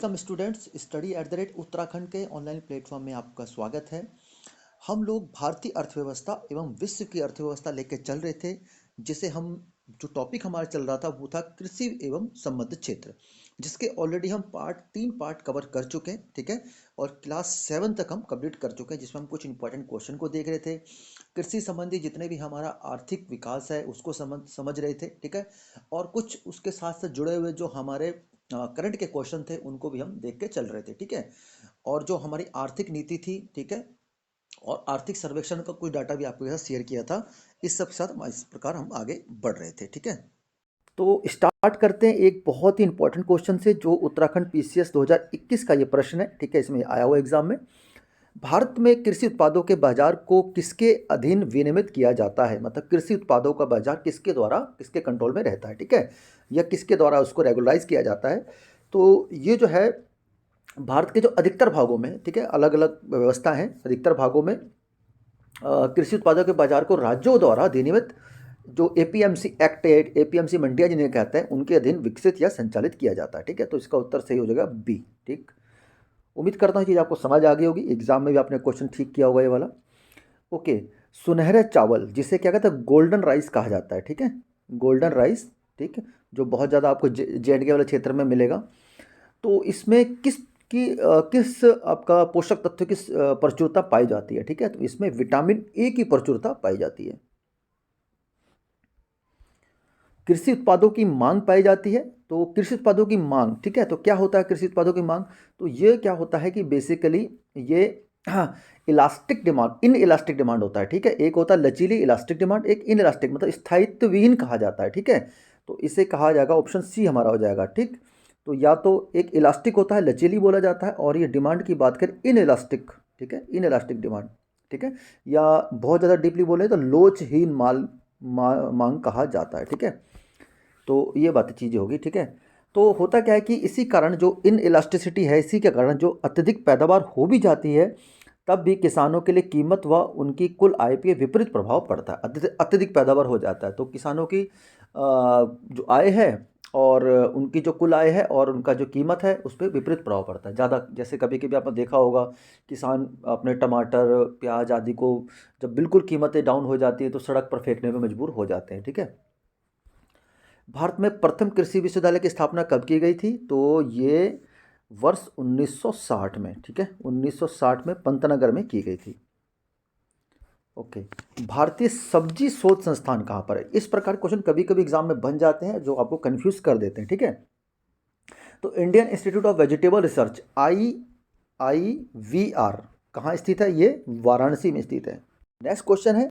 Welcome students, study at the rate Uttarakhand के online platform में आपका स्वागत है। हम लोग भारतीय अर्थव्यवस्था एवं विश्व की अर्थव्यवस्था लेके चल रहे थे, जिसे हम जो टॉपिक हमारा चल रहा था वो था कृषि एवं संबद्ध क्षेत्र, जिसके ऑलरेडी हम तीन पार्ट कवर कर चुके हैं। ठीक है। और क्लास 7 तक हम कंप्लीट कर चुके हैं, जिसमें हम कुछ इंपॉर्टेंट क्वेश्चन को देख रहे थे। कृषि संबंधी जितने भी हमारा आर्थिक विकास है उसको समझ रहे थे। ठीक है। और कुछ उसके साथ साथ जुड़े हुए जो हमारे करंट के क्वेश्चन थे उनको भी हम देख के चल रहे थे। ठीक है। और जो हमारी आर्थिक नीति थी, ठीक है, और आर्थिक सर्वेक्षण का कुछ डाटा भी आपके साथ शेयर किया था। इस सब के साथ इस प्रकार हम आगे बढ़ रहे थे। ठीक है। तो स्टार्ट करते हैं एक बहुत ही इंपॉर्टेंट क्वेश्चन से, जो उत्तराखंड पीसीएस 2021 का ये प्रश्न है। ठीक है, इसमें आया हुआ एग्जाम में। भारत में कृषि उत्पादों के बाजार को किसके अधीन विनियमित किया जाता है? मतलब कृषि उत्पादों का बाजार किसके द्वारा, किसके कंट्रोल में रहता है? ठीक है, या किसके द्वारा उसको रेगुलराइज किया जाता है? तो ये जो है भारत के जो अधिकतर भागों में, ठीक है, अलग अलग व्यवस्था है। अधिकतर भागों में कृषि उत्पादों के बाजार को राज्यों द्वारा विनियमित, जो एपीएमसी एक्ट है, एपीएमसी मंडियां जिन्हें कहते हैं, उनके अधीन विकसित या संचालित किया जाता है। ठीक है, तो इसका उत्तर सही हो जाएगा बी। ठीक, उम्मीद करता हूँ चीज़ आपको समझ आ गई होगी। एग्जाम में भी आपने क्वेश्चन ठीक किया होगा ये वाला। ओके, सुनहरे चावल जिसे क्या कहते हैं, गोल्डन राइस कहा जाता है। ठीक है, गोल्डन राइस, ठीक है, जो बहुत ज़्यादा आपको जे&के वाले क्षेत्र में मिलेगा। तो इसमें किस आपका पोषक तत्व की प्रचुरता पाई जाती है? ठीक है, तो इसमें विटामिन ए की प्रचुरता पाई जाती है। कृषि उत्पादों की मांग पाई जाती है। तो कृषि उत्पादों की मांग, ठीक है, तो क्या होता है कृषि उत्पादों की मांग? तो ये क्या होता है कि बेसिकली ये elastic demand, in elastic demand होता है। ठीक है, एक होता है लचीली इलास्टिक डिमांड, एक इन इलास्टिक मतलब स्थायित्वहीन कहा जाता है। ठीक है, तो इसे कहा जाएगा, ऑप्शन सी हमारा हो जाएगा। ठीक, तो या तो एक इलास्टिक होता है, लचीली बोला जाता है, और ये डिमांड की बात करें इन इलास्टिक, ठीक है, इन इलास्टिक डिमांड। ठीक है, या बहुत ज़्यादा डीपली बोले तो लोचहीन मांग कहा जाता है। ठीक है, तो ये बातें चीज़ें होगी। ठीक है, तो होता क्या है कि इसी कारण जो इन इलास्टिसिटी है, इसी के कारण जो अत्यधिक पैदावार हो भी जाती है, तब भी किसानों के लिए कीमत व उनकी कुल आय पे विपरीत प्रभाव पड़ता है। अत्यधिक पैदावार हो जाता है तो किसानों की जो आय है और उनकी जो कुल आय है और उनका जो कीमत है उस पर विपरीत प्रभाव पड़ता है ज़्यादा। जैसे कभी कभी आपने देखा होगा, किसान अपने टमाटर, प्याज आदि को जब बिल्कुल कीमतें डाउन हो जाती है तो सड़क पर फेंकने में मजबूर हो जाते हैं। ठीक है, भारत में प्रथम कृषि विश्वविद्यालय की स्थापना कब की गई थी? तो ये वर्ष 1960 में, ठीक है, 1960 में पंतनगर में की गई थी। ओके, भारतीय सब्जी शोध संस्थान कहाँ पर है? इस प्रकार क्वेश्चन कभी कभी एग्जाम में बन जाते हैं जो आपको कंफ्यूज कर देते हैं। ठीक है, तो Indian institute of vegetable research, IIVR कहाँ स्थित है? ये वाराणसी में स्थित है। नेक्स्ट क्वेश्चन है,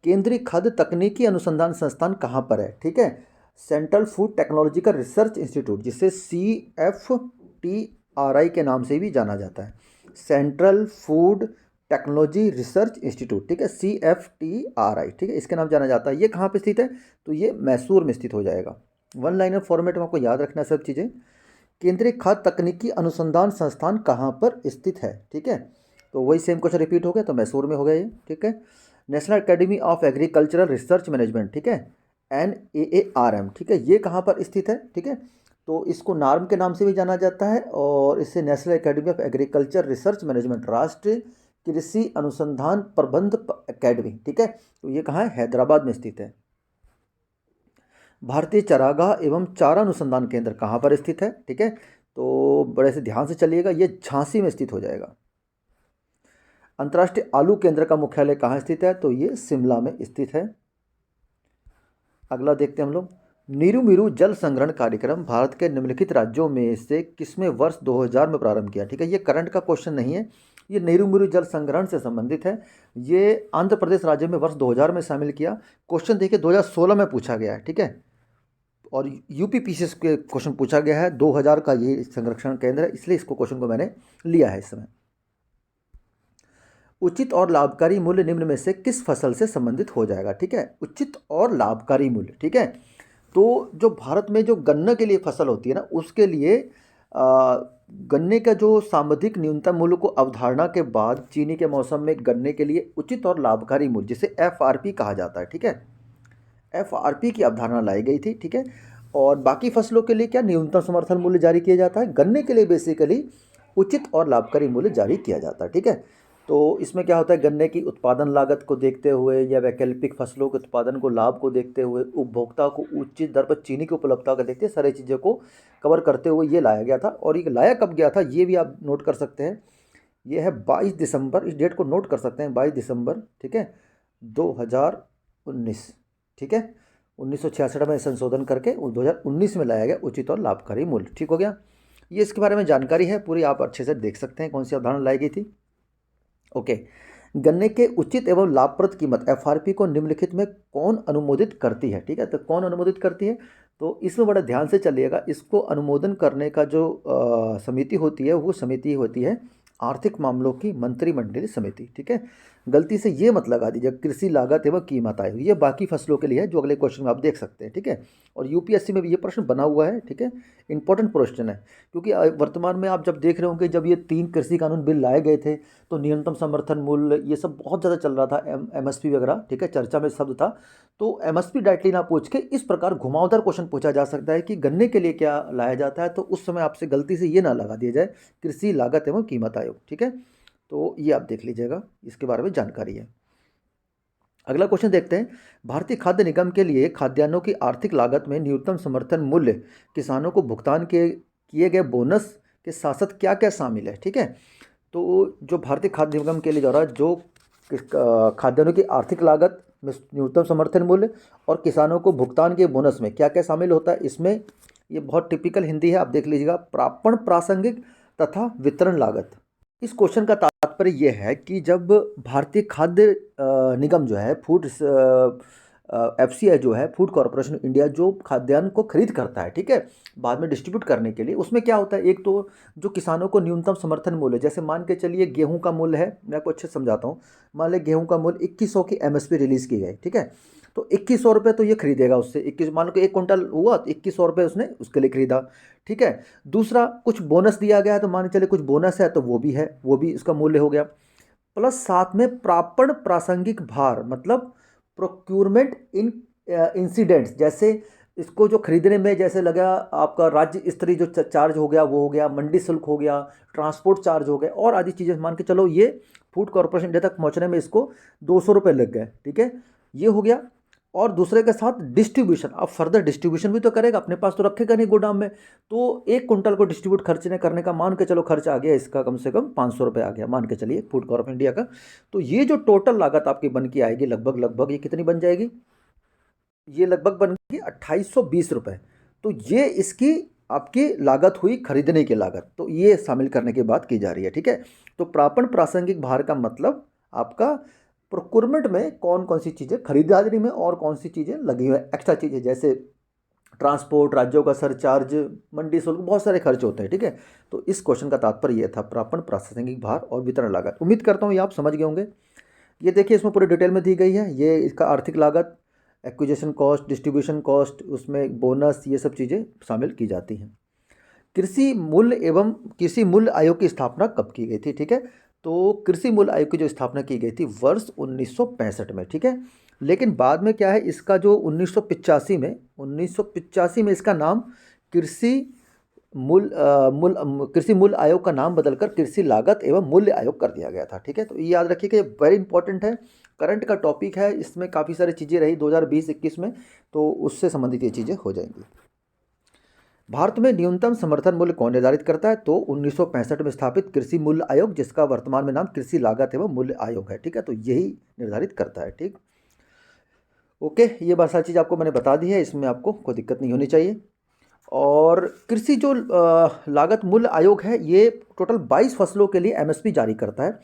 केंद्रीय खाद्य तकनीकी अनुसंधान संस्थान कहाँ पर है? ठीक है, central food technological research institute, जिसे CFTRI के नाम से भी जाना जाता है, central food technology research institute. ठीक है, CFTRI, ठीक है, इसके नाम जाना जाता है। ये कहाँ पे स्थित है? तो ये मैसूर में स्थित हो जाएगा। वन लाइनर फॉर्मेट में आपको याद रखना सब चीज़ें। केंद्रीय खाद्य तकनीकी अनुसंधान संस्थान कहाँ पर स्थित है? ठीक है, तो वही सेम क्वेश्चन रिपीट हो गया, तो मैसूर में हो गया ये। ठीक है, national academy of agricultural research management, ठीक है, NAARM, ठीक है, ये कहाँ पर स्थित है? ठीक है, तो इसको नार्म के नाम से भी जाना जाता है, और इसे national academy of agriculture research management, राष्ट्रीय कृषि अनुसंधान प्रबंध अकेडमी। ठीक है, तो ये कहाँ है? हैदराबाद में स्थित है। भारतीय चरागाह एवं चारा अनुसंधान केंद्र कहाँ पर स्थित है? ठीक है, तो बड़े से ध्यान से चलिएगा, ये झांसी में स्थित हो जाएगा। अंतर्राष्ट्रीय आलू केंद्र का मुख्यालय कहाँ स्थित है? तो ये शिमला में स्थित है। अगला देखते हैं हम लोग, नीरू मीरू जल संग्रहण कार्यक्रम भारत के निम्नलिखित राज्यों में से किसमें वर्ष 2000 में प्रारंभ किया? ठीक है, ये करंट का क्वेश्चन नहीं है, ये नीरू मीरू जल संग्रहण से संबंधित है। ये आंध्र प्रदेश राज्य में वर्ष 2000 में शामिल किया। क्वेश्चन देखिए 2016 में पूछा गया है। ठीक है, और यूपीपीसीएस के क्वेश्चन पूछा गया है। 2000 का ये संरक्षण केंद्र है, इसलिए इसको क्वेश्चन को मैंने लिया है इस समय। उचित और लाभकारी मूल्य निम्न में से किस फसल से संबंधित हो जाएगा? ठीक है, उचित और लाभकारी मूल्य। ठीक है, तो जो भारत में जो गन्ना के लिए फसल होती है ना, उसके लिए गन्ने का जो सामग्रिक न्यूनतम मूल्य को अवधारणा के बाद चीनी के मौसम में गन्ने के लिए उचित और लाभकारी मूल्य, जिसे FRP कहा जाता है, ठीक है, FRP की अवधारणा लाई गई थी। ठीक है, और बाकी फसलों के लिए क्या न्यूनतम समर्थन मूल्य जारी किया जाता है। गन्ने के लिए बेसिकली उचित और लाभकारी मूल्य जारी किया जाता है, ठीक है। तो इसमें क्या होता है, गन्ने की उत्पादन लागत को देखते हुए या वैकल्पिक फसलों के उत्पादन को लाभ को देखते हुए उपभोक्ता को उचित दर पर चीनी की उपलब्धता को देखते सारी चीज़ों को कवर करते हुए ये लाया गया था। और ये लाया कब गया था ये भी आप नोट कर सकते हैं। ये है 22 दिसंबर, इस डेट को नोट कर सकते हैं, 22 दिसंबर, ठीक है, 2019, ठीक है। 1966 में संशोधन करके 2019 में लाया गया उचित और लाभकारी मूल्य, ठीक हो गया। ये इसके बारे में जानकारी है पूरी, आप अच्छे से देख सकते हैं कौन सी अवधारणा लाई गई थी। ओके, गन्ने के उचित एवं लाभप्रद कीमत एफआरपी को निम्नलिखित में कौन अनुमोदित करती है, ठीक है। तो कौन अनुमोदित करती है, तो इसमें बड़ा ध्यान से चलिएगा। इसको अनुमोदन करने का जो समिति होती है वो समिति होती है आर्थिक मामलों की मंत्रिमंडलीय समिति, ठीक है। गलती से ये मत लगा दीजिए कृषि लागत एवं कीमत आयोग, ये बाकी फसलों के लिए है जो अगले क्वेश्चन में आप देख सकते हैं, ठीक है। और यूपीएससी में भी ये प्रश्न बना हुआ है, ठीक है, इंपॉर्टेंट क्वेश्चन है। क्योंकि वर्तमान में आप जब देख रहे होंगे जब ये 3 कृषि कानून बिल लाए गए थे तो न्यूनतम समर्थन मूल्य ये सब बहुत ज़्यादा चल रहा था, एमएसपी वगैरह, ठीक है, चर्चा में शब्द था। तो एमएसपी डायरेक्टली ना पूछ के इस प्रकार घुमावदार क्वेश्चन पूछा जा सकता है कि गन्ने के लिए क्या लाया जाता है, तो उस समय आपसे गलती से ये ना लगा दिया जाए कृषि लागत एवं कीमत आयोग, ठीक है। तो ये आप देख लीजिएगा, इसके बारे में जानकारी है। अगला क्वेश्चन देखते हैं, भारतीय खाद्य निगम के लिए खाद्यान्नों की आर्थिक लागत में न्यूनतम समर्थन मूल्य किसानों को भुगतान किए गए बोनस के साथ साथ क्या क्या शामिल है, ठीक है। तो जो भारतीय खाद्य निगम के लिए द्वारा जो खाद्यान्नों की आर्थिक लागत में न्यूनतम समर्थन मूल्य और किसानों को भुगतान के बोनस में क्या क्या शामिल होता है, इसमें ये बहुत टिपिकल हिंदी है, आप देख लीजिएगा। प्रापण प्रासंगिक तथा वितरण लागत। इस क्वेश्चन का तात्पर्य यह है कि जब भारतीय खाद्य निगम जो है फूड एफसीआई जो है फूड कॉरपोरेशन इंडिया जो खाद्यान्न को खरीद करता है, ठीक है, बाद में डिस्ट्रीब्यूट करने के लिए, उसमें क्या होता है, एक तो जो किसानों को न्यूनतम समर्थन मूल्य, जैसे मान के चलिए गेहूं का मूल्य है, मैं आपको अच्छे से समझाता हूँ। मान लें गेहूं का मूल्य 2100 की एमएसपी रिलीज की गई, ठीक है, तो 2100 रुपये तो ये खरीदेगा उससे, 21, मान लो कि 1 क्विंटल हुआ तो 2100 रुपये उसने उसके लिए खरीदा, ठीक है। दूसरा कुछ बोनस दिया गया है तो मान के चलिए कुछ बोनस है तो वो भी है, वो भी इसका मूल्य हो गया। प्लस साथ में प्रापण प्रासंगिक भार, मतलब प्रोक्यूरमेंट इन इंसिडेंट्स, जैसे इसको जो खरीदने में जैसे लगा आपका राज्य स्तरीय जो चार्ज हो गया वो हो गया, मंडी शुल्क हो गया, ट्रांसपोर्ट चार्ज हो गया और आदि चीज़ें, मान के चलो ये फूड कॉरपोरेशन इंडिया तक पहुंचने में इसको 200 रुपये लग गए, ठीक है, ये हो गया। और दूसरे के साथ डिस्ट्रीब्यूशन, अब फर्दर डिस्ट्रीब्यूशन भी तो करेगा, अपने पास तो रखेगा नहीं गोदाम में, तो 1 क्विंटल को डिस्ट्रीब्यूट खर्चने करने का मान के चलो खर्च आ गया इसका कम से कम 500 रुपये आ गया, मान के चलिए फूड कॉर्पोरेशन इंडिया का। तो ये जो टोटल लागत आपकी बन के आएगी लगभग लगभग ये कितनी बन जाएगी, ये लगभग बन गई 2820 रुपये। तो ये इसकी आपकी लागत हुई खरीदने की लागत, तो ये शामिल करने की बात की जा रही है, ठीक है। तो प्रापण प्रासंगिक भार का मतलब आपका प्रोक्योरमेंट में कौन कौन सी चीज़ें खरीदारी में और कौन सी चीज़ें लगी हुई एक्स्ट्रा चीज़ें, जैसे ट्रांसपोर्ट, राज्यों का सरचार्ज, मंडी शुल्क, बहुत सारे खर्च होते हैं, ठीक है। तो इस क्वेश्चन का तात्पर्य यह था, प्रापण प्रासंगिक भार और वितरण लागत। उम्मीद करता हूँ ये आप समझ गए होंगे। ये देखिए इसमें पूरी डिटेल में दी गई है, ये इसका आर्थिक लागत, एक्विजिशन कॉस्ट, डिस्ट्रीब्यूशन कॉस्ट, उसमें बोनस, ये सब चीज़ें शामिल की जाती हैं। कृषि मूल्य आयोग की स्थापना कब की गई थी, ठीक है। तो कृषि मूल्य आयोग की जो स्थापना की गई थी वर्ष 1965 में, ठीक है। लेकिन बाद में क्या है, इसका जो 1985 में इसका नाम कृषि कृषि मूल्य आयोग का नाम बदलकर कृषि लागत एवं मूल्य आयोग कर दिया गया था, ठीक है। तो ये याद रखिए कि वेरी इंपॉर्टेंट है, करंट का टॉपिक है, इसमें काफ़ी सारी चीज़ें रही 2020-21 में, तो उससे संबंधित ये चीज़ें हो जाएंगी। भारत में न्यूनतम समर्थन मूल्य कौन निर्धारित करता है, तो 1965 में स्थापित कृषि मूल्य आयोग, जिसका वर्तमान में नाम कृषि लागत एवं मूल्य आयोग है, ठीक है। तो यही निर्धारित करता है, ठीक। ओके, ये बात सारी चीज़ आपको मैंने बता दी है, इसमें आपको कोई दिक्कत नहीं होनी चाहिए। और कृषि जो लागत मूल्य आयोग है ये टोटल 22 फसलों के लिए एमएसपी जारी करता है।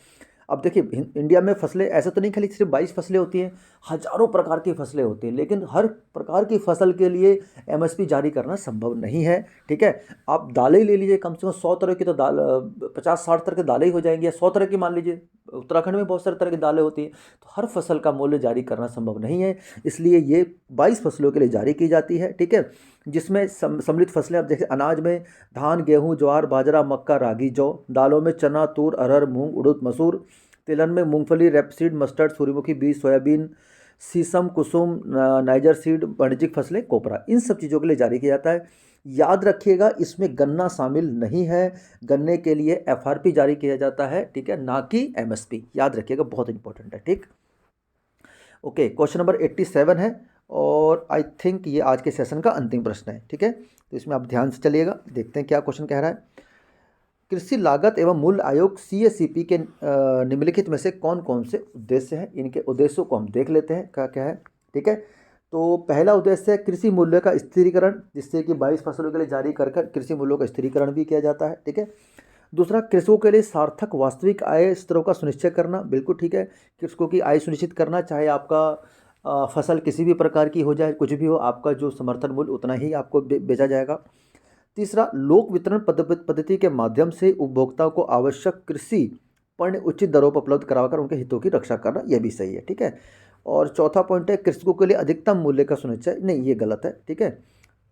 अब देखिए इंडिया में फसलें ऐसे तो नहीं खाली सिर्फ 22 फसलें होती हैं, हजारों प्रकार की फसलें होती हैं, लेकिन हर प्रकार की फसल के लिए एमएसपी जारी करना संभव नहीं है, ठीक है। आप दालें ही ले लीजिए, कम से कम 100 तरह की तो दाल, 50-60 तरह की दालें ही हो जाएंगी, या 100 तरह की मान लीजिए, उत्तराखंड में बहुत सारे तरह की दालें होती हैं, तो हर फसल का मूल्य जारी करना संभव नहीं है, इसलिए ये 22 फसलों के लिए जारी की जाती है, ठीक है। जिसमें सम्मिलित फसलें, अब जैसे अनाज में धान, गेहूं, ज्वार, बाजरा, मक्का, रागी, जौ, दालों में चना, तूर, अरहर, मूंग, उड़द, मसूर, तिलहन में मूंगफली, रेपसीड, मस्टर्ड, सूर्यमुखी बीज, सोयाबीन, शीशम, कुसुम, नाइजर सीड, वाणिज्यिक फसलें, कोपरा, इन सब चीज़ों के लिए जारी किया जाता है। याद रखिएगा इसमें गन्ना शामिल नहीं है। गन्ने के लिए एफआरपी जारी किया जाता है, ठीक है, ना कि एमएसपी। याद रखिएगा, बहुत इंपॉर्टेंट है, ठीक। ओके, क्वेश्चन नंबर 87 है और आई थिंक ये आज के सेशन का अंतिम प्रश्न है, ठीक है। तो इसमें आप ध्यान से चलिएगा, देखते हैं क्या क्वेश्चन कह रहा है। कृषि लागत एवं मूल्य आयोग सीएसीपी के निम्नलिखित में से कौन कौन से उद्देश्य हैं? इनके उद्देश्यों को हम देख लेते हैं क्या क्या है, ठीक है। तो पहला उद्देश्य है कृषि मूल्य का स्थिरीकरण, जिससे कि 22 फसलों के लिए जारी कर कृषि मूल्यों का स्थिरीकरण भी किया जाता है, ठीक है। दूसरा, कृषकों के लिए सार्थक वास्तविक आय स्तरों का सुनिश्चय करना, बिल्कुल ठीक है। कृषकों की आय सुनिश्चित करना, चाहे आपका फसल किसी भी प्रकार की हो जाए, कुछ भी हो, आपका जो समर्थन मूल्य उतना ही आपको बेचा जाएगा। तीसरा, लोक वितरण पद्धति के माध्यम से उपभोक्ताओं को आवश्यक कृषि पण्य उचित दरों पर उपलब्ध कराकर उनके हितों की रक्षा करना, यह भी सही है, ठीक है। और चौथा पॉइंट है कृषकों के लिए अधिकतम मूल्य का सुनिश्चय, नहीं ये गलत है, ठीक है।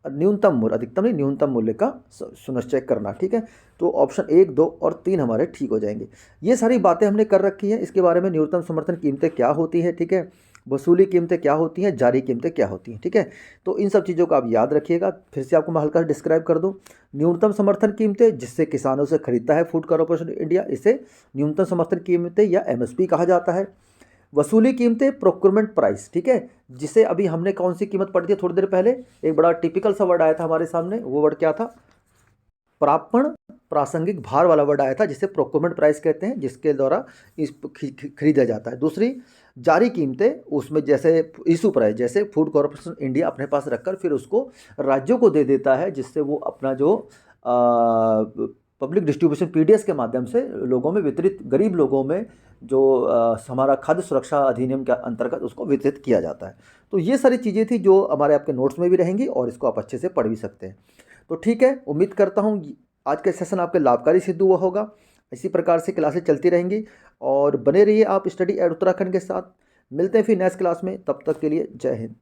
न्यूनतम मूल्य, अधिकतम नहीं न्यूनतम मूल्य का सुनिश्चय करना, ठीक है। तो ऑप्शन 1, 2 और 3 हमारे ठीक हो जाएंगे। ये सारी बातें हमने कर रखी हैं। इसके बारे में न्यूनतम समर्थन कीमतें क्या होती है, ठीक है, वसूली कीमतें क्या होती हैं, जारी कीमतें क्या होती हैं, ठीक है। तो इन सब चीज़ों को आप याद रखिएगा। फिर से आपको मैं हल्का डिस्क्राइब कर दूं। न्यूनतम समर्थन कीमतें, जिससे किसानों से खरीदता है फूड कॉर्पोरेशन इंडिया, इसे न्यूनतम समर्थन कीमतें या एमएसपी कहा जाता है। वसूली कीमतें, प्रोक्योरमेंट प्राइस, ठीक है, जिसे अभी हमने कौन सी कीमत पढ़ी थी थोड़ी देर पहले, एक बड़ा टिपिकल सा वर्ड आया था हमारे सामने, वो वर्ड क्या था? प्रापण, प्रासंगिक भार वाला वर्ड आया था, जिसे प्रोक्योरमेंट प्राइस कहते हैं, जिसके द्वारा इस खरीदा जाता है। दूसरी, जारी कीमतें, उसमें जैसे इशू प्राइस, जैसे फूड कॉर्पोरेशन इंडिया अपने पास रखकर फिर उसको राज्यों को दे देता है, जिससे वो अपना जो पब्लिक डिस्ट्रीब्यूशन पीडीएस के माध्यम से लोगों में वितरित, गरीब लोगों में जो हमारा खाद्य सुरक्षा अधिनियम के अंतर्गत उसको वितरित किया जाता है। तो ये सारी चीज़ें थी जो हमारे आपके नोट्स में भी रहेंगी और इसको आप अच्छे से पढ़ भी सकते हैं। तो ठीक है, उम्मीद करता हूँ आज का सेशन आपके लाभकारी सिद्ध हुआ होगा। इसी प्रकार से क्लासेस चलती रहेंगी और बने रहिए आप स्टडी एट उत्तराखंड के साथ। मिलते हैं फिर नेक्स्ट क्लास में, तब तक के लिए जय हिंद।